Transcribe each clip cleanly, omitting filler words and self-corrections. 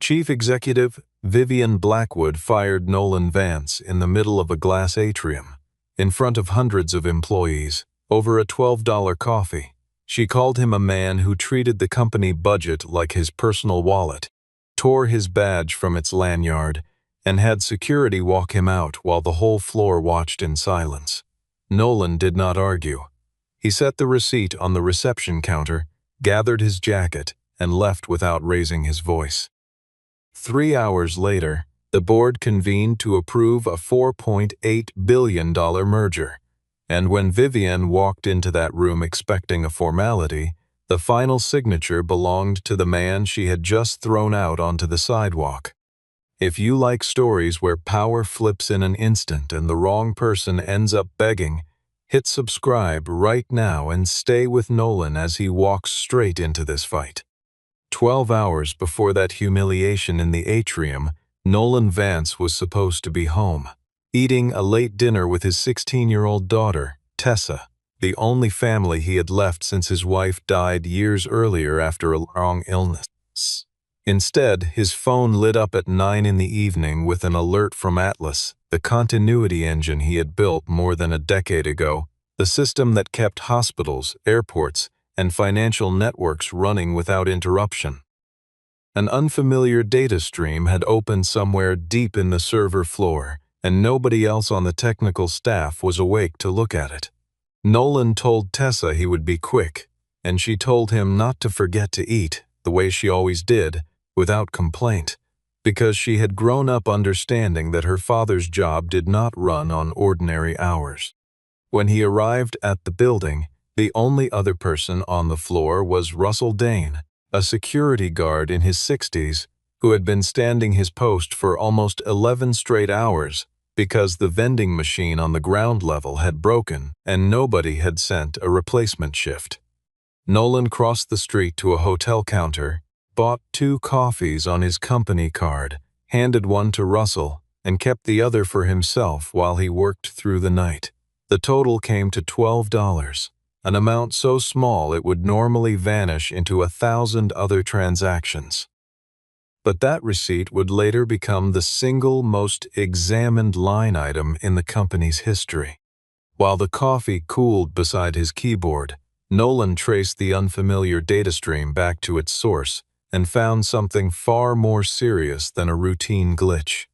chief executive, Vivian Blackwood, fired Nolan Vance in the middle of a glass atrium, in front of hundreds of employees, over a $12 coffee. She called him a man who treated the company budget like his personal wallet, tore his badge from its lanyard, and had security walk him out while the whole floor watched in silence. Nolan did not argue. He set the receipt on the reception counter, gathered his jacket, and left without raising his voice. 3 hours later, the board convened to approve a $4.8 billion merger, and when Vivian walked into that room expecting a formality, the final signature belonged to the man she had just thrown out onto the sidewalk. If you like stories where power flips in an instant and the wrong person ends up begging, hit subscribe right now and stay with Nolan as he walks straight into this fight. 12 hours before that humiliation in the atrium, Nolan Vance was supposed to be home, eating a late dinner with his 16-year-old daughter, Tessa, the only family he had left since his wife died years earlier after a long illness. Instead, his phone lit up at 9 in the evening with an alert from Atlas, the continuity engine he had built more than a decade ago, the system that kept hospitals, airports, and financial networks running without interruption. An unfamiliar data stream had opened somewhere deep in the server floor, and nobody else on the technical staff was awake to look at it. Nolan told Tessa he would be quick, and she told him not to forget to eat, the way she always did, without complaint, because she had grown up understanding that her father's job did not run on ordinary hours. When he arrived at the building, the only other person on the floor was Russell Dane, a security guard in his 60s, who had been standing his post for almost 11 straight hours because the vending machine on the ground level had broken and nobody had sent a replacement shift. Nolan crossed the street to a hotel counter, bought 2 coffees on his company card, handed one to Russell, and kept the other for himself while he worked through the night. The total came to $12, an amount so small it would normally vanish into 1,000 other transactions. But that receipt would later become the single most examined line item in the company's history. While the coffee cooled beside his keyboard, Nolan traced the unfamiliar data stream back to its source and found something far more serious than a routine glitch.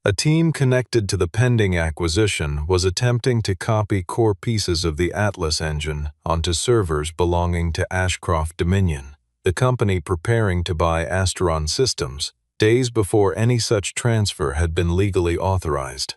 A team connected to the pending acquisition was attempting to copy core pieces of the Atlas engine onto servers belonging to Ashcroft Dominion, the company preparing to buy Asteron Systems, days before any such transfer had been legally authorized.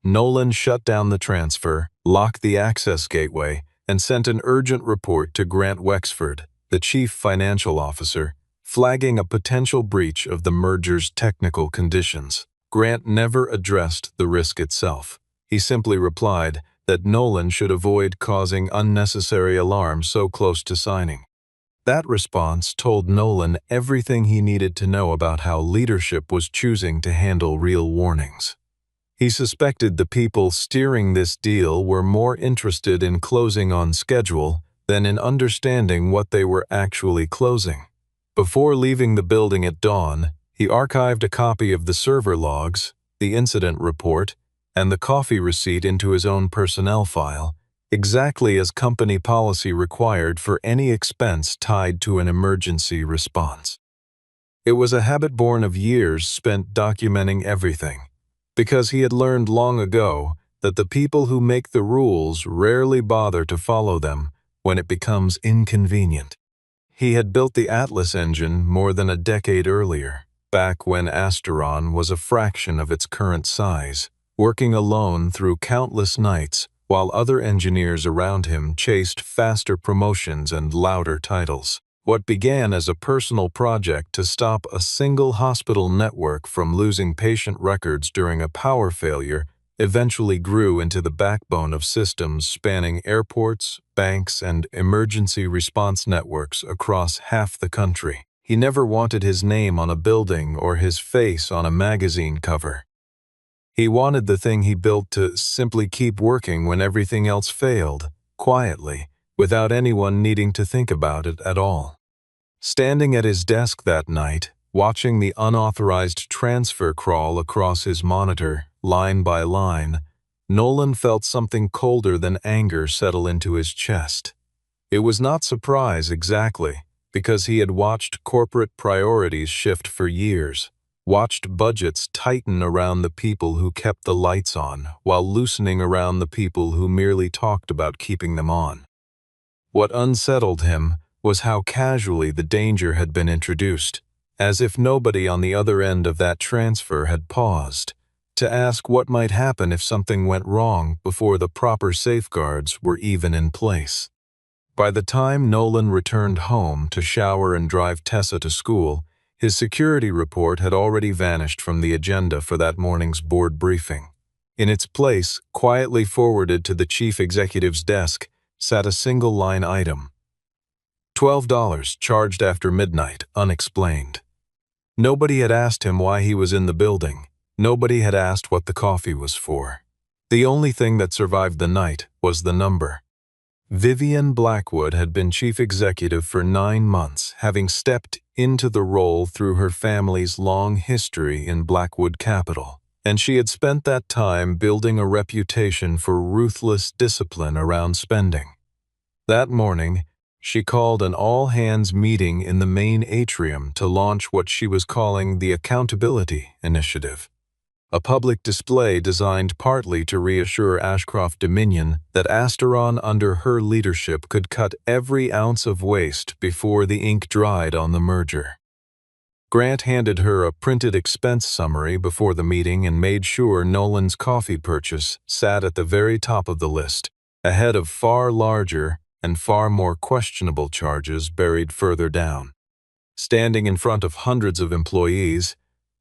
Nolan shut down the transfer, locked the access gateway, and sent an urgent report to Grant Wexford, the chief financial officer, flagging a potential breach of the merger's technical conditions. Grant never addressed the risk itself. He simply replied that Nolan should avoid causing unnecessary alarm so close to signing. That response told Nolan everything he needed to know about how leadership was choosing to handle real warnings. He suspected the people steering this deal were more interested in closing on schedule than in understanding what they were actually closing. Before leaving the building at dawn, he archived a copy of the server logs, the incident report, and the coffee receipt into his own personnel file, exactly as company policy required for any expense tied to an emergency response. It was a habit born of years spent documenting everything, because he had learned long ago that the people who make the rules rarely bother to follow them when it becomes inconvenient. He had built the Atlas engine more than a decade earlier, back when Asteron was a fraction of its current size, working alone through countless nights while other engineers around him chased faster promotions and louder titles. What began as a personal project to stop a single hospital network from losing patient records during a power failure eventually grew into the backbone of systems spanning airports, banks, and emergency response networks across half the country. He never wanted his name on a building or his face on a magazine cover. He wanted the thing he built to simply keep working when everything else failed, quietly, without anyone needing to think about it at all. Standing at his desk that night, watching the unauthorized transfer crawl across his monitor, line by line, Nolan felt something colder than anger settle into his chest. It was not surprise exactly, because he had watched corporate priorities shift for years, watched budgets tighten around the people who kept the lights on while loosening around the people who merely talked about keeping them on. What unsettled him was how casually the danger had been introduced, as if nobody on the other end of that transfer had paused to ask what might happen if something went wrong before the proper safeguards were even in place. By the time Nolan returned home to shower and drive Tessa to school, his security report had already vanished from the agenda for that morning's board briefing. In its place, quietly forwarded to the chief executive's desk, sat a single-line item. $12 charged after midnight, unexplained. Nobody had asked him why he was in the building. Nobody had asked what the coffee was for. The only thing that survived the night was the number. Vivian Blackwood had been chief executive for 9 months, having stepped into the role through her family's long history in Blackwood Capital, and she had spent that time building a reputation for ruthless discipline around spending. That morning, she called an all-hands meeting in the main atrium to launch what she was calling the Accountability Initiative, a public display designed partly to reassure Ashcroft Dominion that Asteron under her leadership could cut every ounce of waste before the ink dried on the merger. Grant handed her a printed expense summary before the meeting and made sure Nolan's coffee purchase sat at the very top of the list, ahead of far larger and far more questionable charges buried further down. Standing in front of hundreds of employees,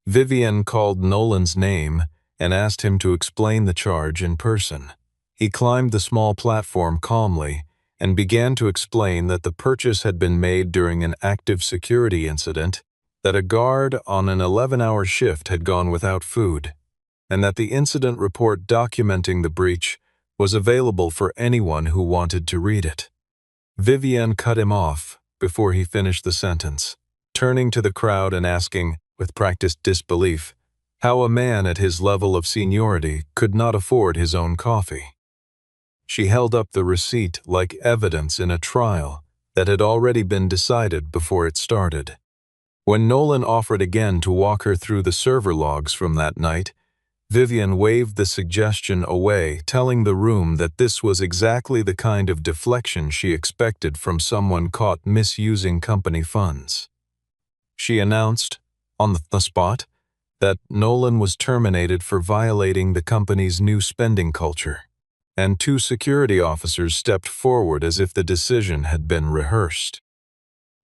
Vivian called Nolan's name and asked him to explain the charge in person. He climbed the small platform calmly and began to explain that the purchase had been made during an active security incident, that a guard on an 11-hour shift had gone without food, and that the incident report documenting the breach was available for anyone who wanted to read it. Vivian cut him off before he finished the sentence, turning to the crowd and asking, with practiced disbelief, how a man at his level of seniority could not afford his own coffee. She held up the receipt like evidence in a trial that had already been decided before it started. When Nolan offered again to walk her through the server logs from that night, Vivian waved the suggestion away, telling the room that this was exactly the kind of deflection she expected from someone caught misusing company funds. She announced, on the spot, that Nolan was terminated for violating the company's new spending culture, and 2 security officers stepped forward as if the decision had been rehearsed.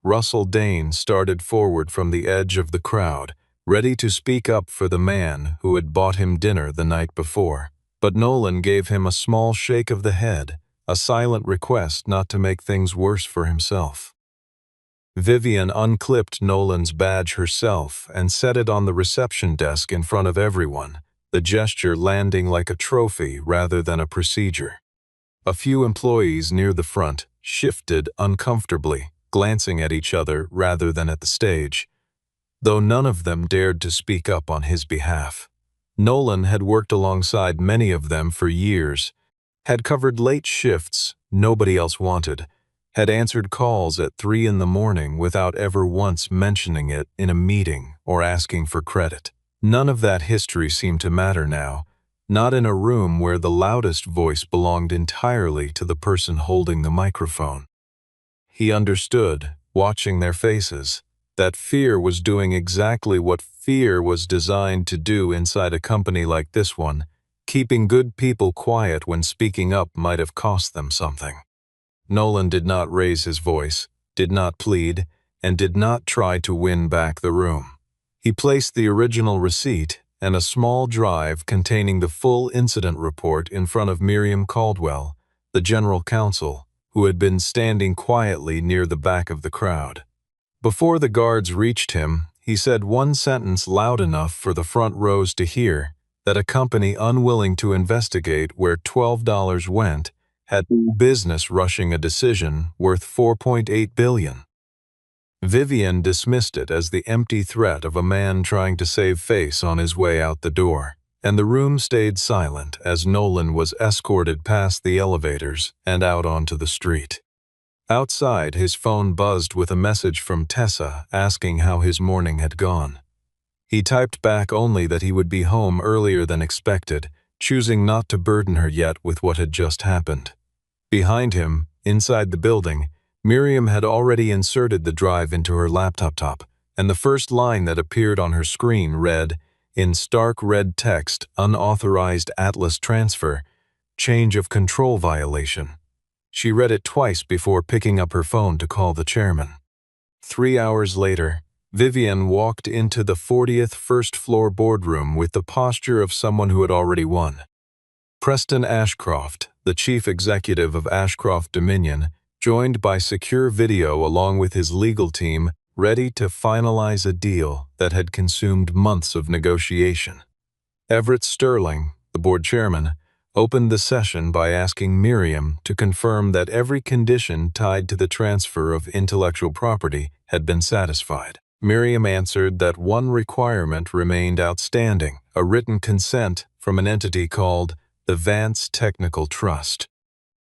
Russell Dane started forward from the edge of the crowd, ready to speak up for the man who had bought him dinner the night before, but Nolan gave him a small shake of the head, a silent request not to make things worse for himself. Vivian unclipped Nolan's badge herself and set it on the reception desk in front of everyone, the gesture landing like a trophy rather than a procedure. A few employees near the front shifted uncomfortably, glancing at each other rather than at the stage, though none of them dared to speak up on his behalf. Nolan had worked alongside many of them for years, had covered late shifts nobody else wanted, had answered calls at 3 in the morning without ever once mentioning it in a meeting or asking for credit. None of that history seemed to matter now, not in a room where the loudest voice belonged entirely to the person holding the microphone. He understood, watching their faces, that fear was doing exactly what fear was designed to do inside a company like this one. Keeping good people quiet when speaking up might have cost them something. Nolan did not raise his voice, did not plead, and did not try to win back the room. He placed the original receipt and a small drive containing the full incident report in front of Miriam Caldwell, the general counsel, who had been standing quietly near the back of the crowd. Before the guards reached him, he said one sentence loud enough for the front rows to hear, that a company unwilling to investigate where $12 went had business rushing a decision worth $4.8 billion. Vivian dismissed it as the empty threat of a man trying to save face on his way out the door, and the room stayed silent as Nolan was escorted past the elevators and out onto the street. Outside, his phone buzzed with a message from Tessa asking how his morning had gone. He typed back only that he would be home earlier than expected, choosing not to burden her yet with what had just happened. Behind him, inside the building, Miriam had already inserted the drive into her laptop, and the first line that appeared on her screen read, in stark red text, unauthorized Atlas transfer, change of control violation. She read it twice before picking up her phone to call the chairman. 3 hours later, Vivian walked into the 40th first-floor boardroom with the posture of someone who had already won. Preston Ashcroft, the chief executive of Ashcroft Dominion, joined by secure video along with his legal team, ready to finalize a deal that had consumed months of negotiation. Everett Sterling, the board chairman, opened the session by asking Miriam to confirm that every condition tied to the transfer of intellectual property had been satisfied. Miriam answered that one requirement remained outstanding, a written consent from an entity called the Vance Technical Trust.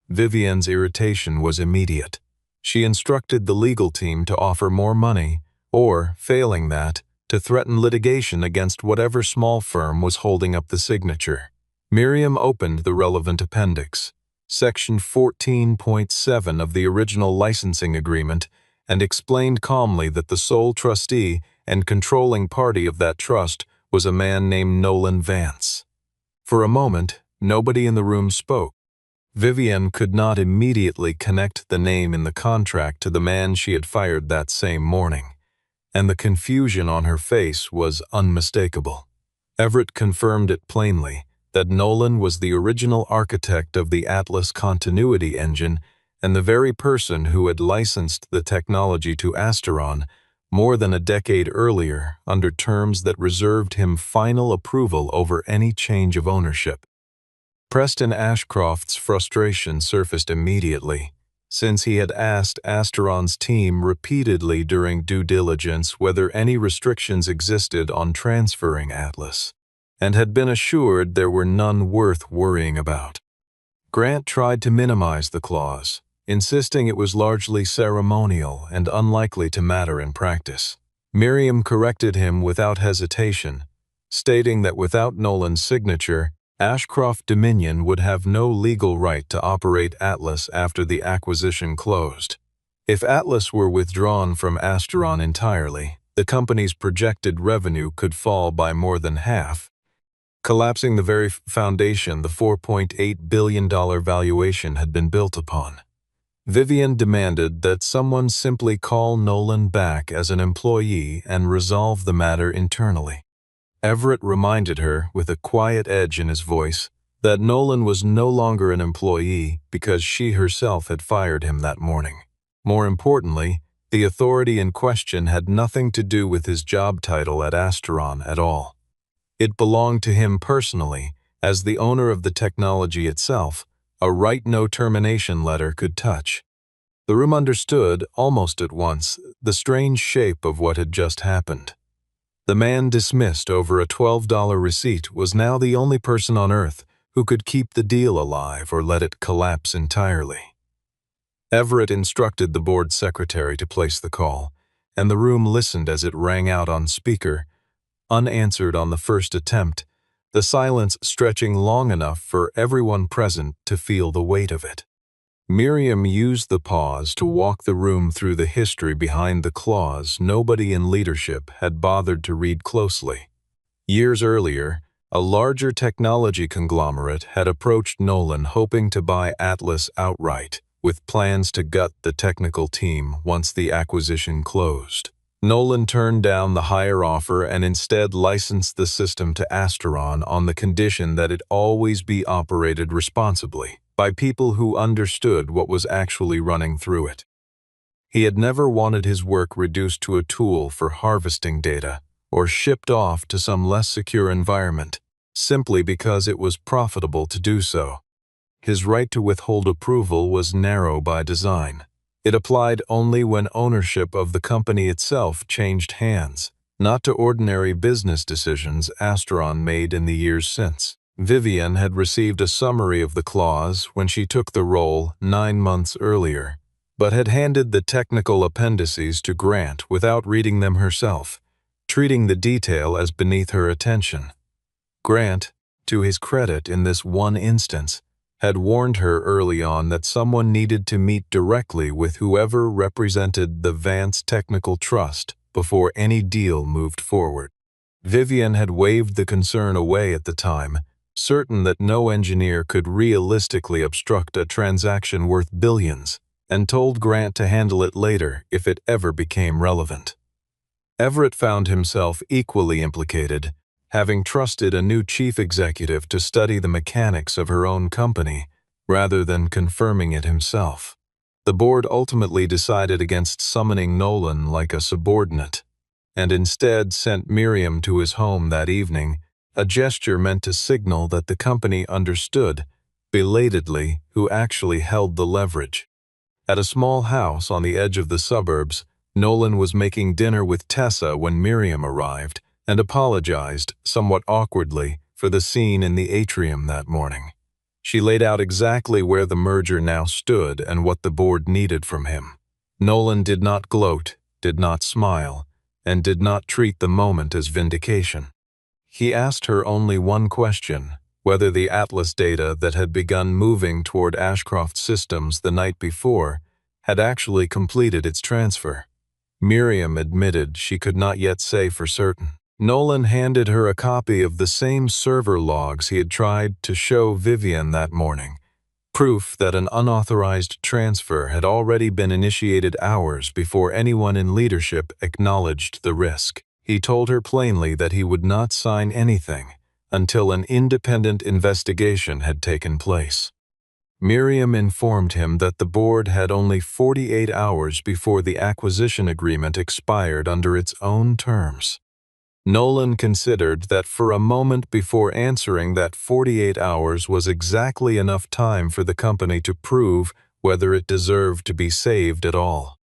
Vivian's irritation was immediate. She instructed the legal team to offer more money, or, failing that, to threaten litigation against whatever small firm was holding up the signature. Miriam opened the relevant appendix, Section 14.7 of the original licensing agreement, and explained calmly that the sole trustee and controlling party of that trust was a man named Nolan Vance. For a moment, nobody in the room spoke. Vivian could not immediately connect the name in the contract to the man she had fired that same morning, and the confusion on her face was unmistakable. Everett confirmed it plainly, that Nolan was the original architect of the Atlas continuity engine and the very person who had licensed the technology to Asteron more than a decade earlier under terms that reserved him final approval over any change of ownership. Preston Ashcroft's frustration surfaced immediately, since he had asked Asteron's team repeatedly during due diligence whether any restrictions existed on transferring Atlas, and had been assured there were none worth worrying about. Grant tried to minimize the clause, insisting it was largely ceremonial and unlikely to matter in practice. Miriam corrected him without hesitation, stating that without Nolan's signature, Ashcroft Dominion would have no legal right to operate Atlas after the acquisition closed. If Atlas were withdrawn from Asteron entirely, the company's projected revenue could fall by more than half, collapsing the very foundation the $4.8 billion valuation had been built upon. Vivian demanded that someone simply call Nolan back as an employee and resolve the matter internally. Everett reminded her, with a quiet edge in his voice, that Nolan was no longer an employee because she herself had fired him that morning. More importantly, the authority in question had nothing to do with his job title at Asteron at all. It belonged to him personally, as the owner of the technology itself, a right no termination letter could touch. The room understood, almost at once, the strange shape of what had just happened. The man dismissed over a $12 receipt was now the only person on Earth who could keep the deal alive or let it collapse entirely. Everett instructed the board secretary to place the call, and the room listened as it rang out on speaker, unanswered on the first attempt, the silence stretching long enough for everyone present to feel the weight of it. Miriam used the pause to walk the room through the history behind the clause nobody in leadership had bothered to read closely. Years earlier, a larger technology conglomerate had approached Nolan hoping to buy Atlas outright, with plans to gut the technical team once the acquisition closed. Nolan turned down the higher offer and instead licensed the system to Asteron on the condition that it always be operated responsibly by people who understood what was actually running through it. He had never wanted his work reduced to a tool for harvesting data or shipped off to some less secure environment, simply because it was profitable to do so. His right to withhold approval was narrow by design. It applied only when ownership of the company itself changed hands, not to ordinary business decisions Astron made in the years since. Vivian had received a summary of the clause when she took the role 9 months earlier, but had handed the technical appendices to Grant without reading them herself, treating the detail as beneath her attention. Grant, to his credit in this one instance, had warned her early on that someone needed to meet directly with whoever represented the Vance Technical Trust before any deal moved forward. Vivian had waved the concern away at the time, certain that no engineer could realistically obstruct a transaction worth billions, and told Grant to handle it later if it ever became relevant. Everett found himself equally implicated, having trusted a new chief executive to study the mechanics of her own company rather than confirming it himself. The board ultimately decided against summoning Nolan like a subordinate, and instead sent Miriam to his home that evening, a gesture meant to signal that the company understood, belatedly, who actually held the leverage. At a small house on the edge of the suburbs, Nolan was making dinner with Tessa when Miriam arrived, and apologized, somewhat awkwardly, for the scene in the atrium that morning. She laid out exactly where the merger now stood and what the board needed from him. Nolan did not gloat, did not smile, and did not treat the moment as vindication. He asked her only one question, whether the Atlas data that had begun moving toward Ashcroft Systems the night before had actually completed its transfer. Miriam admitted she could not yet say for certain. Nolan handed her a copy of the same server logs he had tried to show Vivian that morning, proof that an unauthorized transfer had already been initiated hours before anyone in leadership acknowledged the risk. He told her plainly that he would not sign anything until an independent investigation had taken place. Miriam informed him that the board had only 48 hours before the acquisition agreement expired under its own terms. Nolan considered that for a moment before answering that 48 hours was exactly enough time for the company to prove whether it deserved to be saved at all.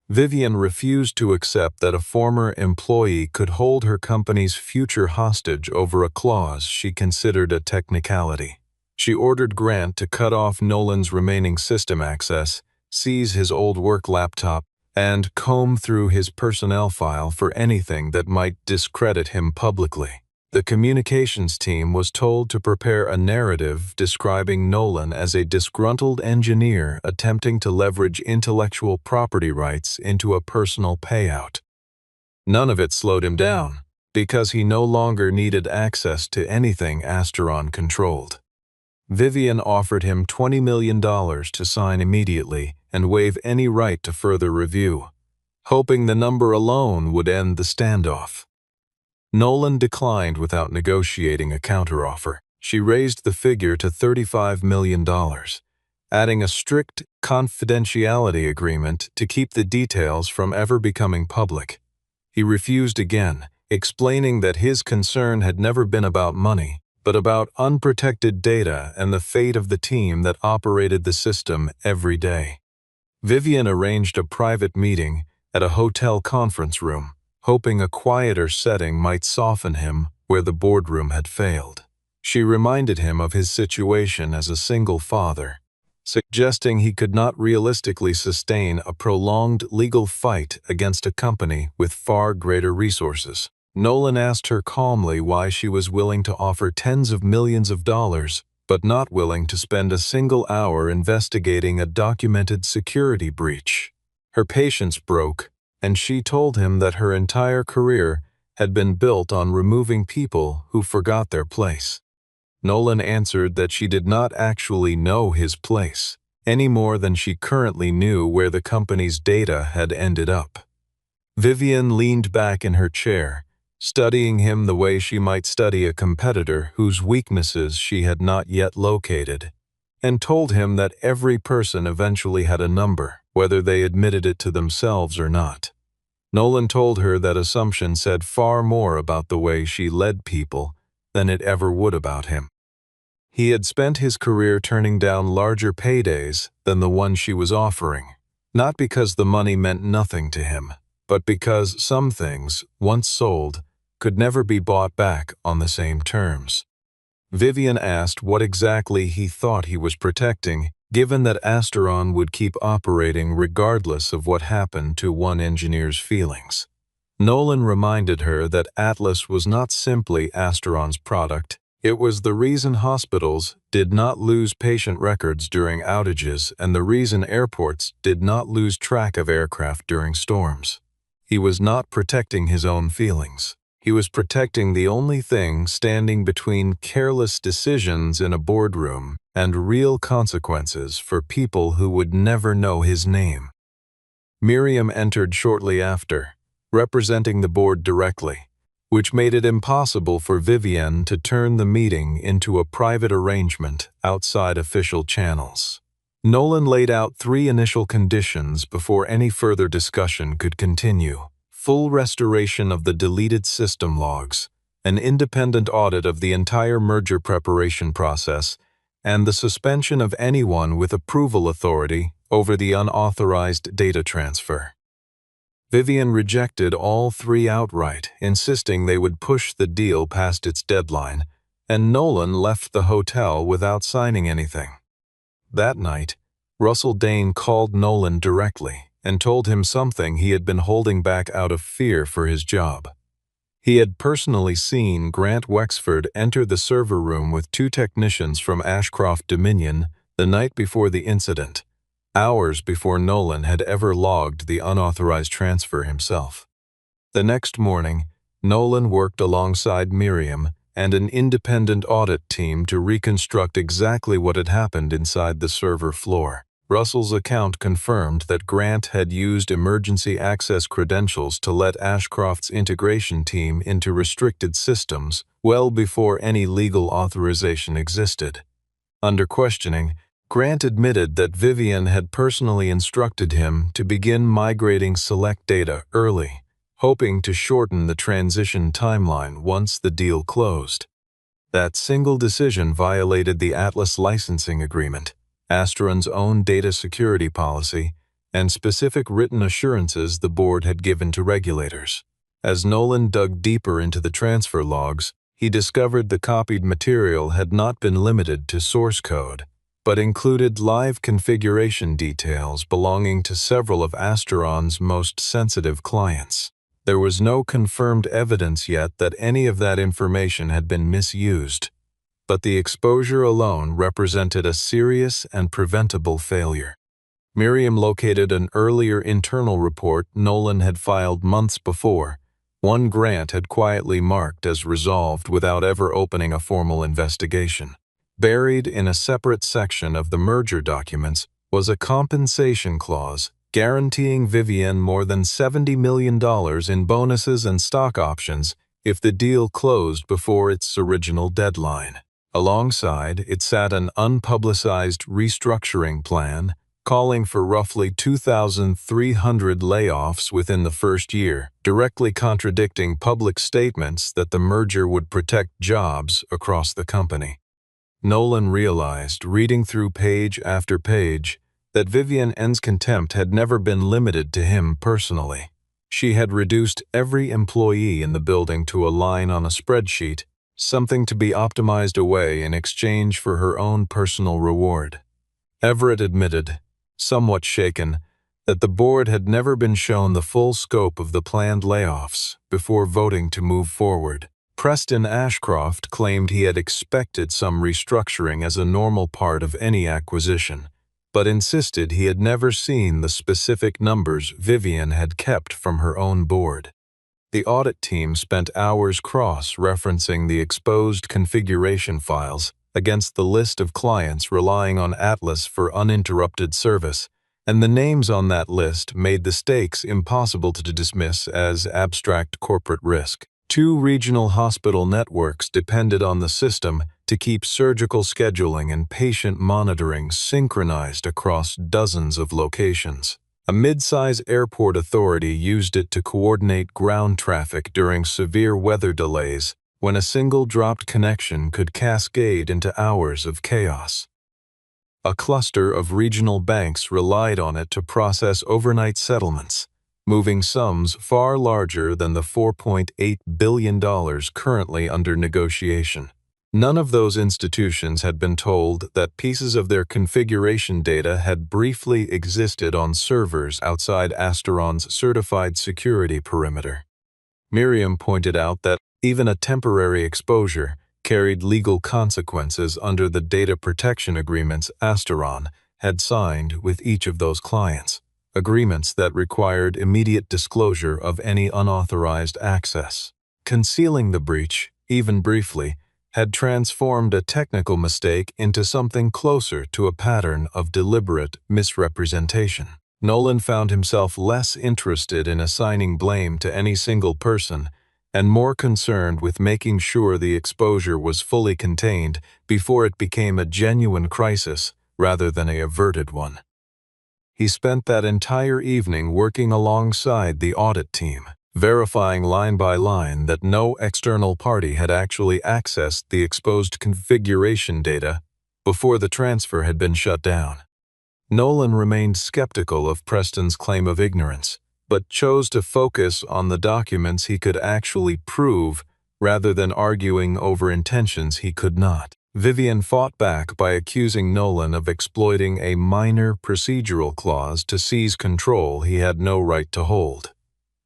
Vivian refused to accept that a former employee could hold her company's future hostage over a clause she considered a technicality. She ordered Grant to cut off Nolan's remaining system access, seize his old work laptop, and comb through his personnel file for anything that might discredit him publicly. The communications team was told to prepare a narrative describing Nolan as a disgruntled engineer attempting to leverage intellectual property rights into a personal payout. None of it slowed him down, because he no longer needed access to anything Astron controlled. Vivian offered him $20 million to sign immediately and waive any right to further review, hoping the number alone would end the standoff. Nolan declined without negotiating a counteroffer. She raised the figure to $35 million, adding a strict confidentiality agreement to keep the details from ever becoming public. He refused again, explaining that his concern had never been about money, but about unprotected data and the fate of the team that operated the system every day. Vivian arranged a private meeting at a hotel conference room, hoping a quieter setting might soften him where the boardroom had failed. She reminded him of his situation as a single father, suggesting he could not realistically sustain a prolonged legal fight against a company with far greater resources. Nolan asked her calmly why she was willing to offer tens of millions of dollars, but not willing to spend a single hour investigating a documented security breach. Her patience broke, and she told him that her entire career had been built on removing people who forgot their place. Nolan answered that she did not actually know his place, any more than she currently knew where the company's data had ended up. Vivian leaned back in her chair, studying him the way she might study a competitor whose weaknesses she had not yet located, and told him that every person eventually had a number, whether they admitted it to themselves or not. Nolan told her that assumption said far more about the way she led people than it ever would about him. He had spent his career turning down larger paydays than the one she was offering, Not because the money meant nothing to him, but because some things, once sold, could never be bought back on the same terms. Vivian asked what exactly he thought he was protecting, given that Asteron would keep operating regardless of what happened to one engineer's feelings. Nolan reminded her that Atlas was not simply Asteron's product. It was the reason hospitals did not lose patient records during outages and the reason airports did not lose track of aircraft during storms. He was not protecting his own feelings. He was protecting the only thing standing between careless decisions in a boardroom and real consequences for people who would never know his name. Miriam entered shortly after, representing the board directly, which made it impossible for Vivian to turn the meeting into a private arrangement outside official channels. Nolan laid out 3 initial conditions before any further discussion could continue: full restoration of the deleted system logs, an independent audit of the entire merger preparation process, and the suspension of anyone with approval authority over the unauthorized data transfer. Vivian rejected all 3 outright, insisting they would push the deal past its deadline, and Nolan left the hotel without signing anything. That night, Russell Dane called Nolan directly and told him something he had been holding back out of fear for his job. He had personally seen Grant Wexford enter the server room with 2 technicians from Ashcroft Dominion the night before the incident, hours before Nolan had ever logged the unauthorized transfer himself. The next morning, Nolan worked alongside Miriam and an independent audit team to reconstruct exactly what had happened inside the server floor. Russell's account confirmed that Grant had used emergency access credentials to let Ashcroft's integration team into restricted systems well before any legal authorization existed. Under questioning, Grant admitted that Vivian had personally instructed him to begin migrating select data early, hoping to shorten the transition timeline once the deal closed. That single decision violated the Atlas licensing agreement, Asteron's own data security policy, and specific written assurances the board had given to regulators. As Nolan dug deeper into the transfer logs, he discovered the copied material had not been limited to source code, but included live configuration details belonging to several of Asteron's most sensitive clients. There was no confirmed evidence yet that any of that information had been misused, but the exposure alone represented a serious and preventable failure. Miriam located an earlier internal report Nolan had filed months before, one Grant had quietly marked as resolved without ever opening a formal investigation. Buried in a separate section of the merger documents was a compensation clause guaranteeing Vivian more than $70 million in bonuses and stock options if the deal closed before its original deadline. Alongside, it sat an unpublicized restructuring plan calling for roughly 2,300 layoffs within the first year, directly contradicting public statements that the merger would protect jobs across the company. Nolan realized, reading through page after page, that Vivian N's contempt had never been limited to him personally. She had reduced every employee in the building to a line on a spreadsheet, something to be optimized away in exchange for her own personal reward. Everett admitted, somewhat shaken, that the board had never been shown the full scope of the planned layoffs before voting to move forward. Preston Ashcroft claimed he had expected some restructuring as a normal part of any acquisition, but insisted he had never seen the specific numbers Vivian had kept from her own board. The audit team spent hours cross-referencing the exposed configuration files against the list of clients relying on Atlas for uninterrupted service, and the names on that list made the stakes impossible to dismiss as abstract corporate risk. 2 regional hospital networks depended on the system to keep surgical scheduling and patient monitoring synchronized across dozens of locations. A mid-size airport authority used it to coordinate ground traffic during severe weather delays when a single dropped connection could cascade into hours of chaos. A cluster of regional banks relied on it to process overnight settlements, moving sums far larger than the $4.8 billion currently under negotiation. None of those institutions had been told that pieces of their configuration data had briefly existed on servers outside Asteron's certified security perimeter. Miriam pointed out that even a temporary exposure carried legal consequences under the data protection agreements Asteron had signed with each of those clients, agreements that required immediate disclosure of any unauthorized access. Concealing the breach, even briefly, had transformed a technical mistake into something closer to a pattern of deliberate misrepresentation. Nolan found himself less interested in assigning blame to any single person and more concerned with making sure the exposure was fully contained before it became a genuine crisis rather than an averted one. He spent that entire evening working alongside the audit team, verifying line by line that no external party had actually accessed the exposed configuration data before the transfer had been shut down. Nolan remained skeptical of Preston's claim of ignorance, but chose to focus on the documents he could actually prove rather than arguing over intentions he could not. Vivian fought back by accusing Nolan of exploiting a minor procedural clause to seize control he had no right to hold.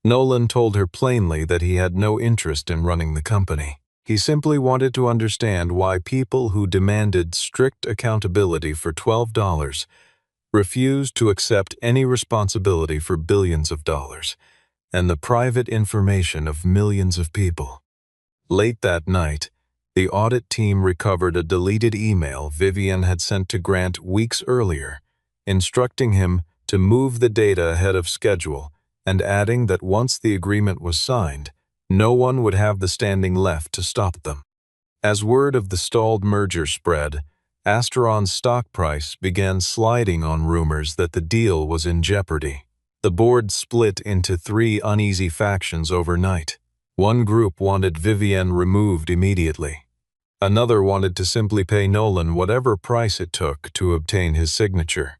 Nolan told her plainly that he had no interest in running the company. He simply wanted to understand why people who demanded strict accountability for $12 refused to accept any responsibility for billions of dollars and the private information of millions of people. Late that night, the audit team recovered a deleted email Vivian had sent to Grant weeks earlier, instructing him to move the data ahead of schedule and adding that once the agreement was signed, no one would have the standing left to stop them. As word of the stalled merger spread, Asteron's stock price began sliding on rumors that the deal was in jeopardy. The board split into 3 uneasy factions overnight. One group wanted Vivian removed immediately. Another wanted to simply pay Nolan whatever price it took to obtain his signature.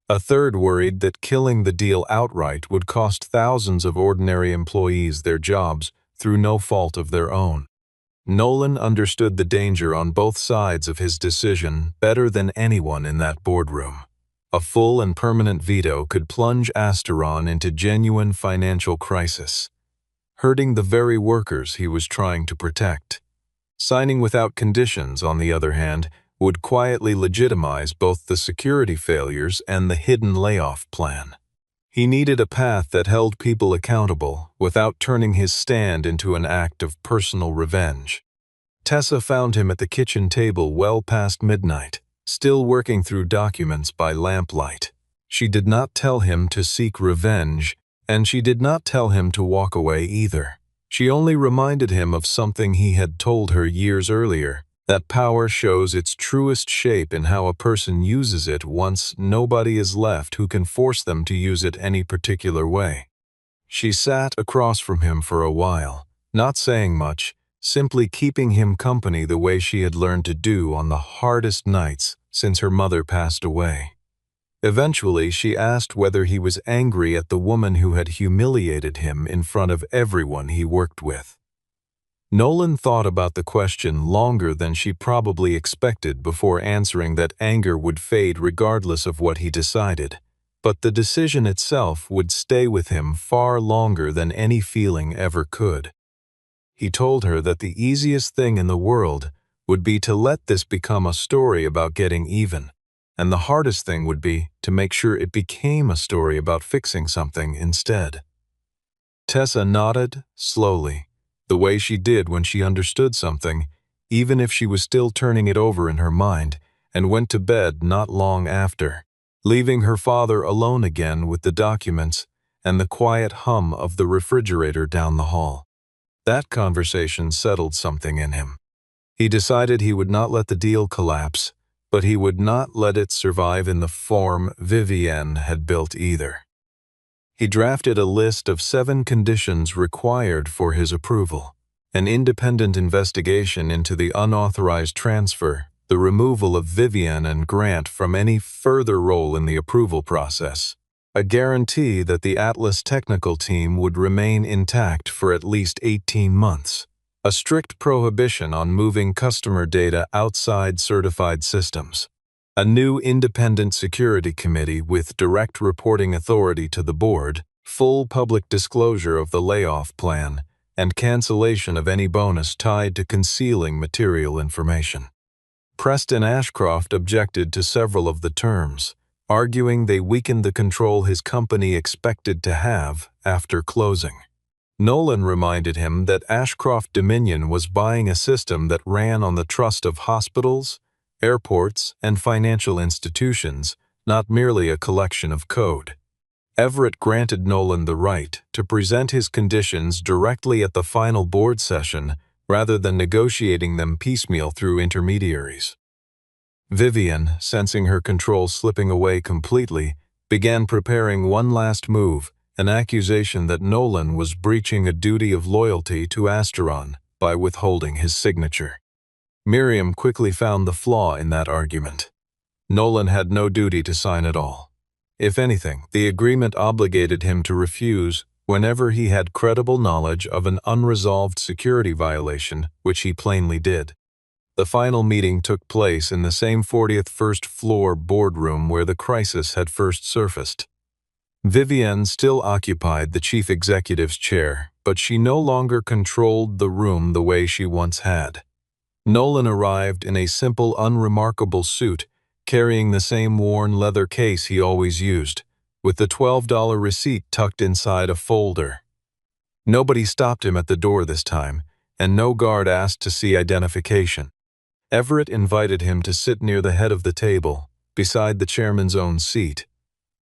A third worried that killing the deal outright would cost thousands of ordinary employees their jobs through no fault of their own. Nolan understood the danger on both sides of his decision better than anyone in that boardroom. A full and permanent veto could plunge Asteron into genuine financial crisis, hurting the very workers he was trying to protect. Signing without conditions, on the other hand, would quietly legitimize both the security failures and the hidden layoff plan. He needed a path that held people accountable without turning his stand into an act of personal revenge. Tessa found him at the kitchen table well past midnight, still working through documents by lamplight. She did not tell him to seek revenge, and she did not tell him to walk away either. She only reminded him of something he had told her years earlier, that power shows its truest shape in how a person uses it once nobody is left who can force them to use it any particular way. She sat across from him for a while, not saying much, simply keeping him company the way she had learned to do on the hardest nights since her mother passed away. Eventually, she asked whether he was angry at the woman who had humiliated him in front of everyone he worked with. Nolan thought about the question longer than she probably expected before answering that anger would fade regardless of what he decided, but the decision itself would stay with him far longer than any feeling ever could. He told her that the easiest thing in the world would be to let this become a story about getting even, and the hardest thing would be to make sure it became a story about fixing something instead. Tessa nodded slowly, the way she did when she understood something, even if she was still turning it over in her mind, and went to bed not long after, leaving her father alone again with the documents and the quiet hum of the refrigerator down the hall. That conversation settled something in him. He decided he would not let the deal collapse, but he would not let it survive in the form Vivian had built either. He drafted a list of 7 conditions required for his approval: an independent investigation into the unauthorized transfer, the removal of Vivian and Grant from any further role in the approval process, a guarantee that the Atlas technical team would remain intact for at least 18 months, a strict prohibition on moving customer data outside certified systems, a new independent security committee with direct reporting authority to the board, full public disclosure of the layoff plan, and cancellation of any bonus tied to concealing material information. Preston Ashcroft objected to several of the terms, arguing they weakened the control his company expected to have after closing. Nolan reminded him that Ashcroft Dominion was buying a system that ran on the trust of hospitals, airports, and financial institutions, not merely a collection of code. Everett granted Nolan the right to present his conditions directly at the final board session rather than negotiating them piecemeal through intermediaries. Vivian, sensing her control slipping away completely, began preparing one last move, an accusation that Nolan was breaching a duty of loyalty to Asteron by withholding his signature. Miriam quickly found the flaw in that argument. Nolan had no duty to sign at all. If anything, the agreement obligated him to refuse whenever he had credible knowledge of an unresolved security violation, which he plainly did. The final meeting took place in the same 40th first floor boardroom where the crisis had first surfaced. Vivian still occupied the chief executive's chair, but she no longer controlled the room the way she once had. Nolan arrived in a simple, unremarkable suit, carrying the same worn leather case he always used, with the $12 receipt tucked inside a folder. Nobody stopped him at the door this time, and no guard asked to see identification. Everett invited him to sit near the head of the table, beside the chairman's own seat,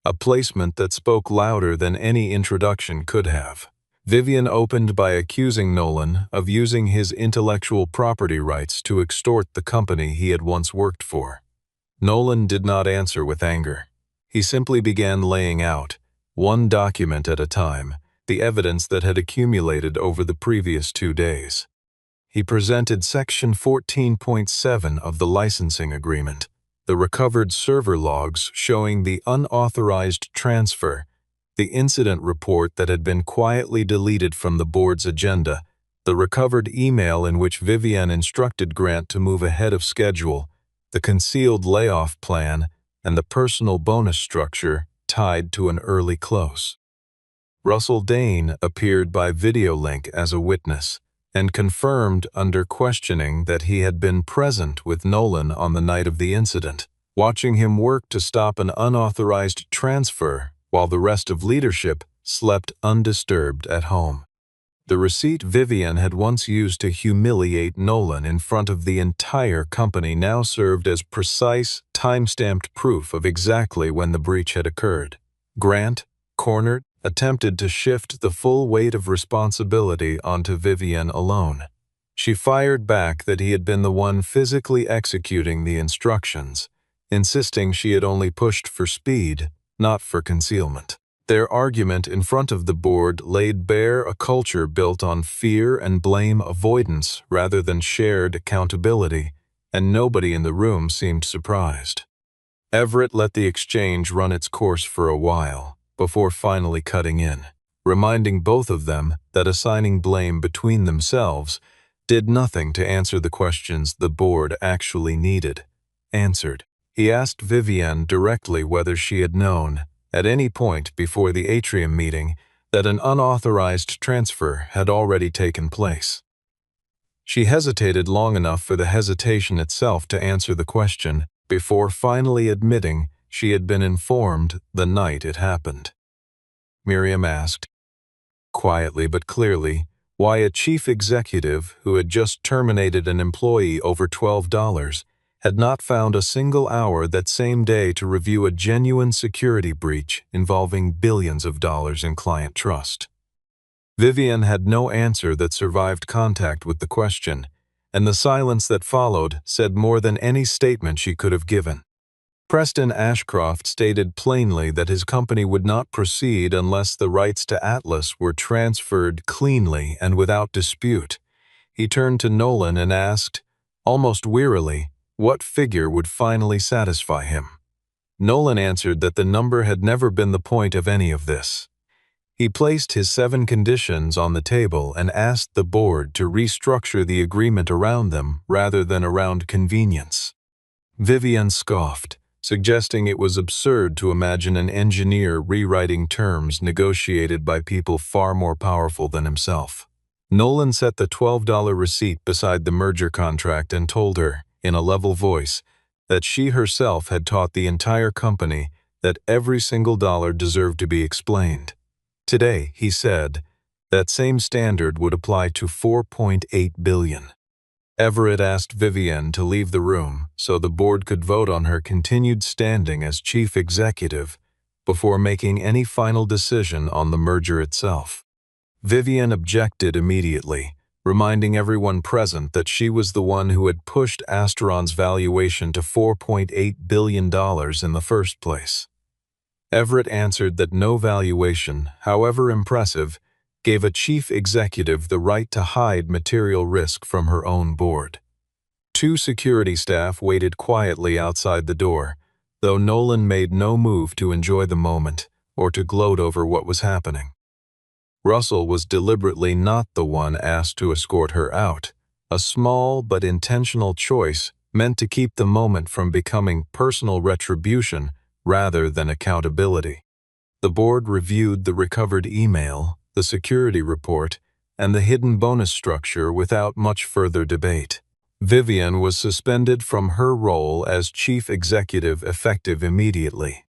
a placement that spoke louder than any introduction could have. Vivian opened by accusing Nolan of using his intellectual property rights to extort the company he had once worked for. Nolan did not answer with anger. He simply began laying out, one document at a time, the evidence that had accumulated over the previous 2 days. He presented Section 14.7 of the licensing agreement, the recovered server logs showing the unauthorized transfer, the incident report that had been quietly deleted from the board's agenda, the recovered email in which Vivian instructed Grant to move ahead of schedule, the concealed layoff plan, and the personal bonus structure tied to an early close. Russell Dane appeared by video link as a witness and confirmed under questioning that he had been present with Nolan on the night of the incident, watching him work to stop an unauthorized transfer while the rest of leadership slept undisturbed at home. The receipt Vivian had once used to humiliate Nolan in front of the entire company now served as precise, time-stamped proof of exactly when the breach had occurred. Grant, cornered, attempted to shift the full weight of responsibility onto Vivian alone. She fired back that he had been the one physically executing the instructions, insisting she had only pushed for speed, not for concealment. Their argument in front of the board laid bare a culture built on fear and blame avoidance rather than shared accountability, and nobody in the room seemed surprised. Everett let the exchange run its course for a while, before finally cutting in, reminding both of them that assigning blame between themselves did nothing to answer the questions the board actually needed answered. He asked Vivian directly whether she had known, at any point before the atrium meeting, that an unauthorized transfer had already taken place. She hesitated long enough for the hesitation itself to answer the question, before finally admitting she had been informed the night it happened. Miriam asked, quietly but clearly, why a chief executive who had just terminated an employee over $12 had not found a single hour that same day to review a genuine security breach involving billions of dollars in client trust. Vivian had no answer that survived contact with the question, and the silence that followed said more than any statement she could have given. Preston Ashcroft stated plainly that his company would not proceed unless the rights to Atlas were transferred cleanly and without dispute. He turned to Nolan and asked, almost wearily, What figure would finally satisfy him? Nolan answered that the number had never been the point of any of this. He placed his 7 conditions on the table and asked the board to restructure the agreement around them rather than around convenience. Vivian scoffed, suggesting it was absurd to imagine an engineer rewriting terms negotiated by people far more powerful than himself. Nolan set the $12 receipt beside the merger contract and told her, in a level voice, that she herself had taught the entire company that every single dollar deserved to be explained. Today, he said, that same standard would apply to $4.8 billion. Everett asked Vivian to leave the room so the board could vote on her continued standing as chief executive before making any final decision on the merger itself. Vivian objected immediately, reminding everyone present that she was the one who had pushed Asteron's valuation to $4.8 billion in the first place. Everett answered that no valuation, however impressive, gave a chief executive the right to hide material risk from her own board. 2 security staff waited quietly outside the door, though Nolan made no move to enjoy the moment or to gloat over what was happening. Russell was deliberately not the one asked to escort her out, a small but intentional choice meant to keep the moment from becoming personal retribution rather than accountability. The board reviewed the recovered email, the security report, and the hidden bonus structure without much further debate. Vivian was suspended from her role as chief executive effective immediately.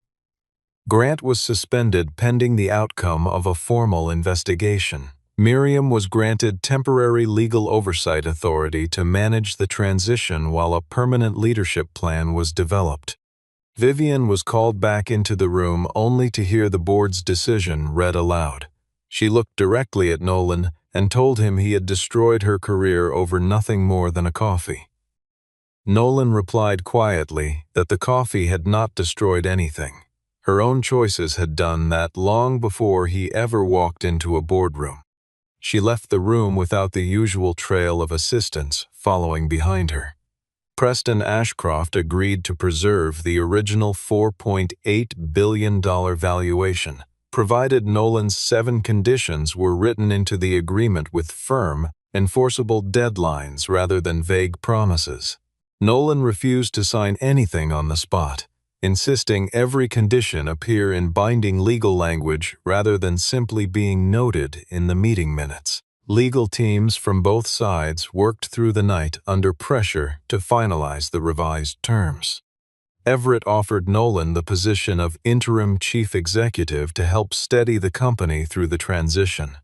Grant was suspended pending the outcome of a formal investigation. Miriam was granted temporary legal oversight authority to manage the transition while a permanent leadership plan was developed. Vivian was called back into the room only to hear the board's decision read aloud. She looked directly at Nolan and told him he had destroyed her career over nothing more than a coffee. Nolan replied quietly that the coffee had not destroyed anything. Her own choices had done that long before he ever walked into a boardroom. She left the room without the usual trail of assistants following behind her. Preston Ashcroft agreed to preserve the original $4.8 billion valuation, provided Nolan's 7 conditions were written into the agreement with firm, enforceable deadlines rather than vague promises. Nolan refused to sign anything on the spot, insisting every condition appear in binding legal language rather than simply being noted in the meeting minutes. Legal teams from both sides worked through the night under pressure to finalize the revised terms. Everett offered Nolan the position of interim chief executive to help steady the company through the transition.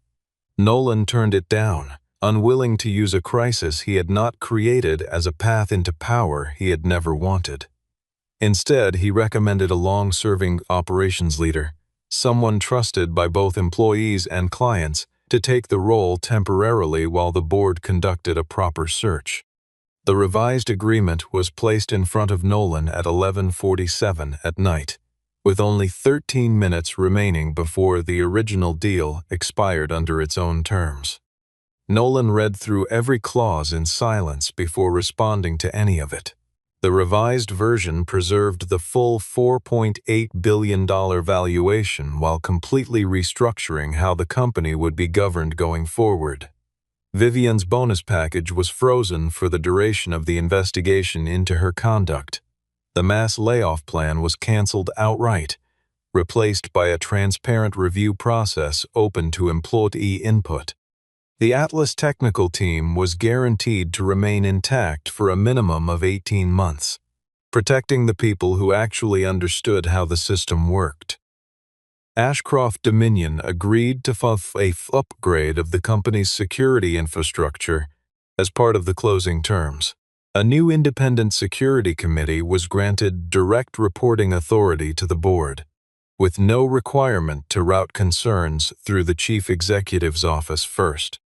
Nolan turned it down, unwilling to use a crisis he had not created as a path into power he had never wanted. Instead, he recommended a long-serving operations leader, someone trusted by both employees and clients, to take the role temporarily while the board conducted a proper search. The revised agreement was placed in front of Nolan at 11:47 at night, with only 13 minutes remaining before the original deal expired under its own terms. Nolan read through every clause in silence before responding to any of it. The revised version preserved the full $4.8 billion valuation while completely restructuring how the company would be governed going forward. Vivian's bonus package was frozen for the duration of the investigation into her conduct. The mass layoff plan was canceled outright, replaced by a transparent review process open to employee input. The Atlas technical team was guaranteed to remain intact for a minimum of 18 months, protecting the people who actually understood how the system worked. Ashcroft Dominion agreed to fund a upgrade of the company's security infrastructure as part of the closing terms. A new independent security committee was granted direct reporting authority to the board, with no requirement to route concerns through the chief executive's office first.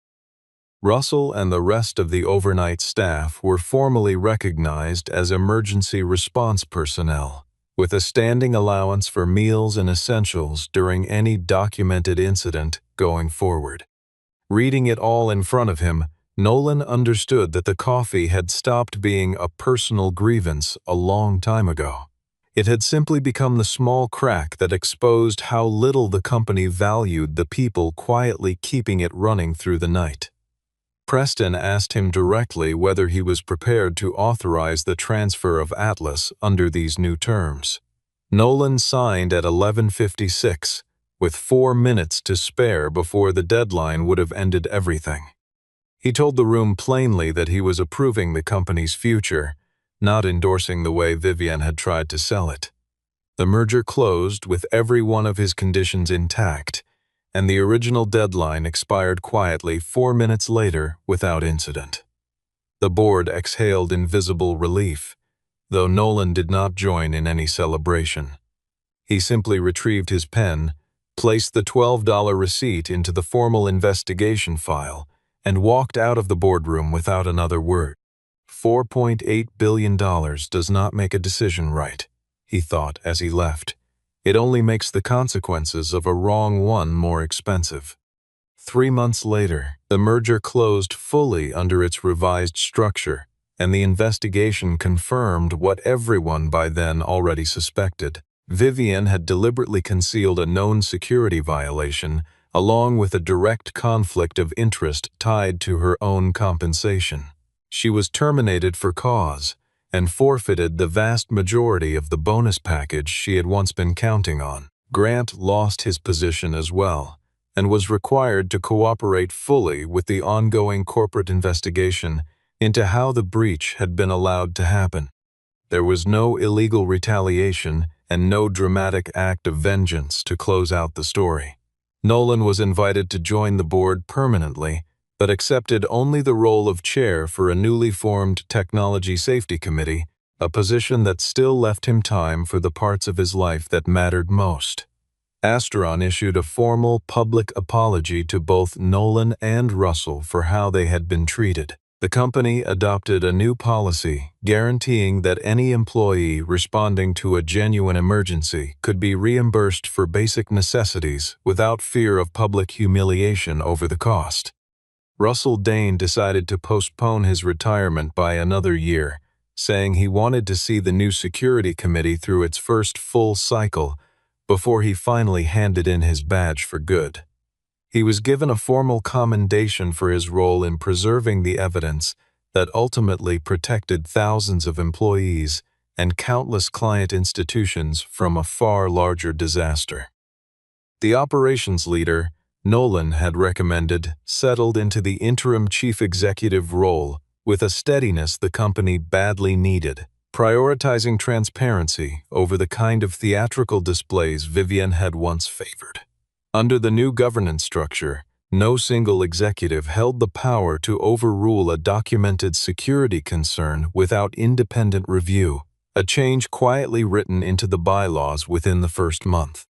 Russell and the rest of the overnight staff were formally recognized as emergency response personnel, with a standing allowance for meals and essentials during any documented incident going forward. Reading it all in front of him, Nolan understood that the coffee had stopped being a personal grievance a long time ago. It had simply become the small crack that exposed how little the company valued the people quietly keeping it running through the night. Preston asked him directly whether he was prepared to authorize the transfer of Atlas under these new terms. Nolan signed at 11:56, with 4 minutes to spare before the deadline would have ended everything. He told the room plainly that he was approving the company's future, not endorsing the way Vivian had tried to sell it. The merger closed with every one of his conditions intact, and the original deadline expired quietly 4 minutes later without incident. The board exhaled in visible relief, though Nolan did not join in any celebration. He simply retrieved his pen, placed the $12 receipt into the formal investigation file, and walked out of the boardroom without another word. $4.8 billion does not make a decision right, he thought as he left. It only makes the consequences of a wrong one more expensive. 3 months later, the merger closed fully under its revised structure, and the investigation confirmed what everyone by then already suspected. Vivian had deliberately concealed a known security violation, along with a direct conflict of interest tied to her own compensation. She was terminated for cause, and forfeited the vast majority of the bonus package she had once been counting on. Grant lost his position as well, and was required to cooperate fully with the ongoing corporate investigation into how the breach had been allowed to happen. There was no illegal retaliation and no dramatic act of vengeance to close out the story. Nolan was invited to join the board permanently, but accepted only the role of chair for a newly formed Technology Safety Committee, a position that still left him time for the parts of his life that mattered most. Astron issued a formal public apology to both Nolan and Russell for how they had been treated. The company adopted a new policy guaranteeing that any employee responding to a genuine emergency could be reimbursed for basic necessities without fear of public humiliation over the cost. Russell Dane decided to postpone his retirement by another year, saying he wanted to see the new security committee through its first full cycle before he finally handed in his badge for good. He was given a formal commendation for his role in preserving the evidence that ultimately protected thousands of employees and countless client institutions from a far larger disaster. The operations leader, Nolan had recommended, settled into the interim chief executive role with a steadiness the company badly needed, prioritizing transparency over the kind of theatrical displays Vivian had once favored. Under the new governance structure, no single executive held the power to overrule a documented security concern without independent review, a change quietly written into the bylaws within the first month.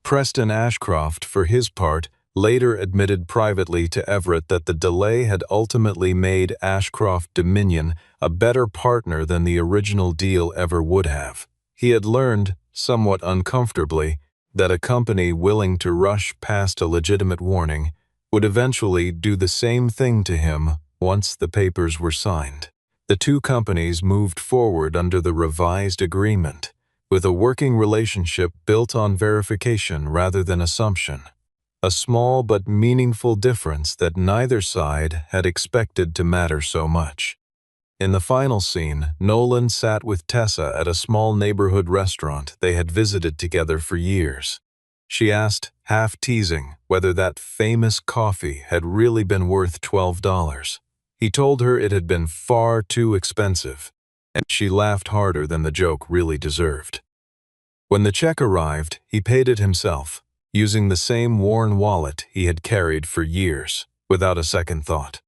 Preston Ashcroft, for his part, later admitted privately to Everett that the delay had ultimately made Ashcroft Dominion a better partner than the original deal ever would have. He had learned, somewhat uncomfortably, that a company willing to rush past a legitimate warning would eventually do the same thing to him once the papers were signed. The two companies moved forward under the revised agreement, with a working relationship built on verification rather than assumption. A small but meaningful difference that neither side had expected to matter so much. In the final scene, Nolan sat with Tessa at a small neighborhood restaurant they had visited together for years. She asked, half teasing, whether that famous coffee had really been worth $12. He told her it had been far too expensive, and she laughed harder than the joke really deserved. When the check arrived, he paid it himself, using the same worn wallet he had carried for years, without a second thought.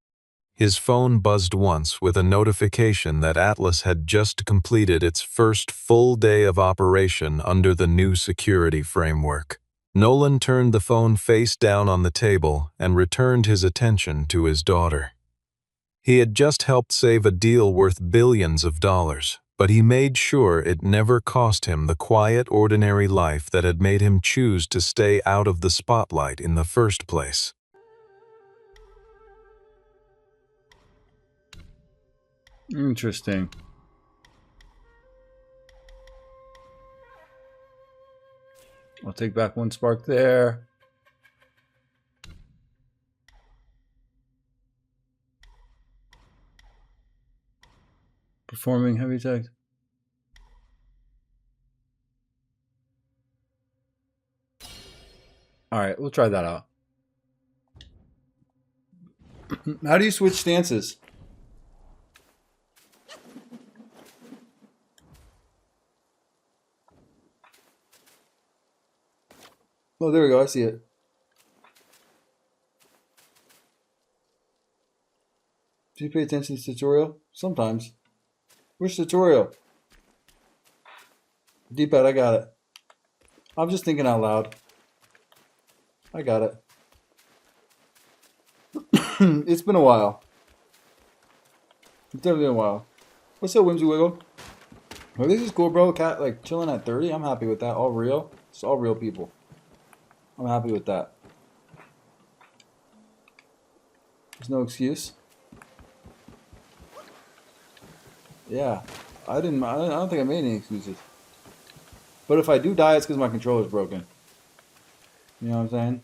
His phone buzzed once with a notification that Atlas had just completed its first full day of operation under the new security framework. Nolan turned the phone face down on the table and returned his attention to his daughter. He had just helped save a deal worth billions of dollars, but he made sure it never cost him the quiet, ordinary life that had made him choose to stay out of the spotlight in the first place. Interesting. I'll take back 1 spark there. Performing heavy tech. Alright, we'll try that out. How do you switch stances? Oh, there we go. I see it. Do you pay attention to the tutorial? Sometimes. Which tutorial? D-pad, I got it. I'm just thinking out loud. I got it. It's been a while. It's definitely been a while. What's up, Whimsy Wiggle? Well, this is cool, bro. Cat like chilling at 30. I'm happy with that. All real. It's all real people. I'm happy with that. There's no excuse. Yeah, I don't think I made any excuses. But if I do die, it's because my controller's broken. You know what I'm saying?